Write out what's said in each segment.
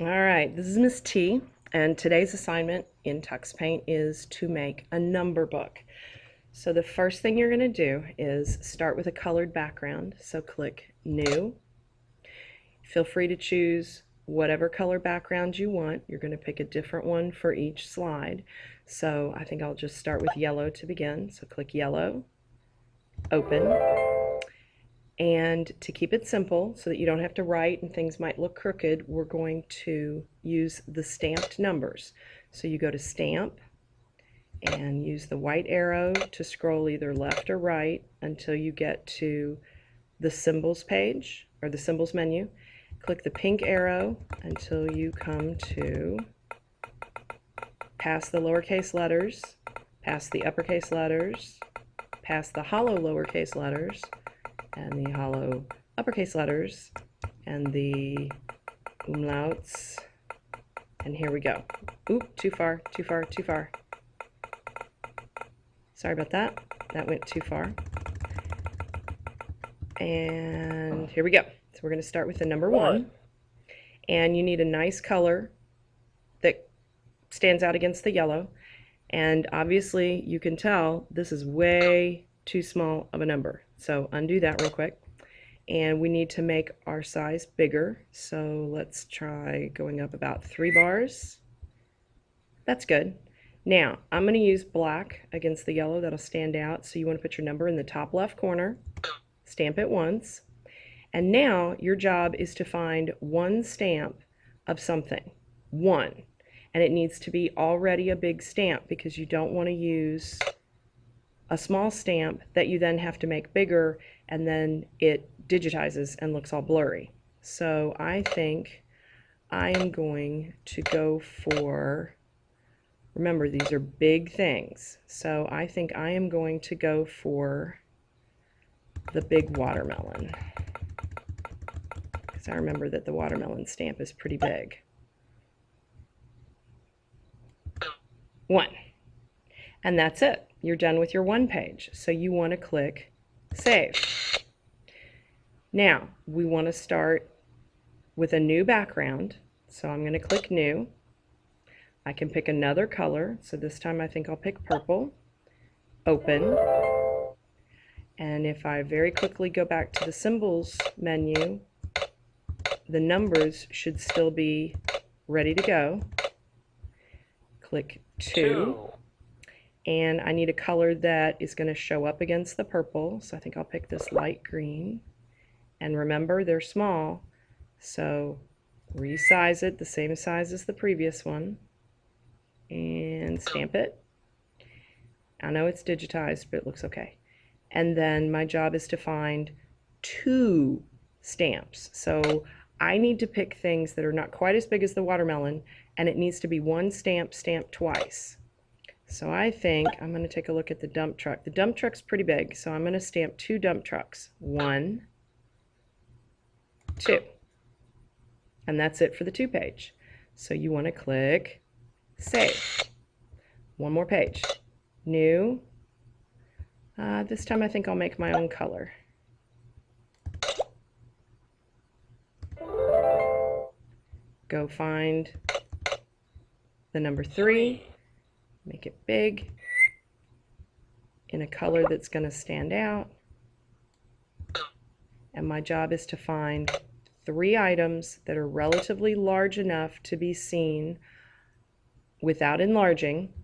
All right, this is Miss T, and today's assignment in TuxPaint is to make a number book. So the first thing you're going to do is start with a colored background. So click New. Feel free to choose whatever color background you want. You're going to pick a different one for each slide. So I think I'll just start with yellow to begin. So click Yellow, Open. And to keep it simple so that you don't have to write and things might look crooked, we're going to use the stamped numbers. So you go to Stamp and use the white arrow to scroll either left or right until you get to the symbols page or the symbols menu. Click the pink arrow until you come to past the lowercase letters, past the uppercase letters, past the hollow lowercase letters, and the hollow uppercase letters, and the umlauts, and here we go. Oop, too far, too far, too far. Sorry about that. That went too far. And here we go. So we're going to start with the number 1. And you need a nice color that stands out against the yellow. And obviously you can tell this is way too small of a number. So undo that real quick. And we need to make our size bigger. So let's try going up about 3 bars. That's good. Now I'm going to use black against the yellow. That'll stand out. So you want to put your number in the top left corner. Stamp it once. And now your job is to find one stamp of something. One. And it needs to be already a big stamp because you don't want to use a small stamp that you then have to make bigger and then it digitizes and looks all blurry. So I think I am going to go for, remember these are big things, so I think I am going to go for the big watermelon because I remember that the watermelon stamp is pretty big. 1. And that's it. You're done with your 1 page. So you want to click Save. Now, we want to start with a new background. So I'm going to click New. I can pick another color. So this time I think I'll pick purple. Open. And if I very quickly go back to the symbols menu, the numbers should still be ready to go. Click 2. And I need a color that is going to show up against the purple, so I think I'll pick this light green. And remember, they're small, so resize it the same size as the previous one and stamp it. I know it's digitized, but it looks okay. And then my job is to find 2 stamps. So I need to pick things that are not quite as big as the watermelon, and it needs to be 1 stamp stamped twice. So I think I'm going to take a look at the dump truck. The dump truck's pretty big, so I'm going to stamp 2 dump trucks. 1, 2. And that's it for the 2 page. So you want to click Save. 1 more page. New. This time I think I'll make my own color. Go find the number 3. Make it big in a color that's going to stand out. And my job is to find 3 items that are relatively large enough to be seen without enlarging.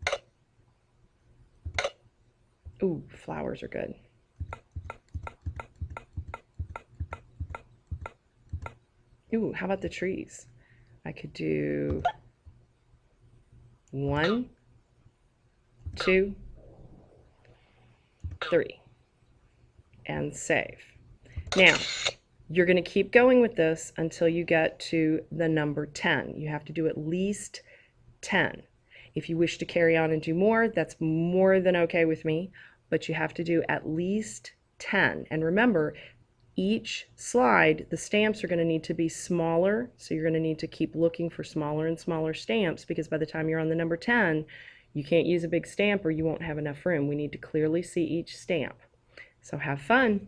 Ooh, flowers are good. Ooh, how about the trees? I could do 1, 2, 3, and save. Now, you're going to keep going with this until you get to the number 10. You have to do at least 10. If you wish to carry on and do more, that's more than okay with me, but you have to do at least 10. And remember, each slide, the stamps are going to need to be smaller, so you're going to need to keep looking for smaller and smaller stamps because by the time you're on the number 10, you can't use a big stamp or you won't have enough room. We need to clearly see each stamp. So have fun.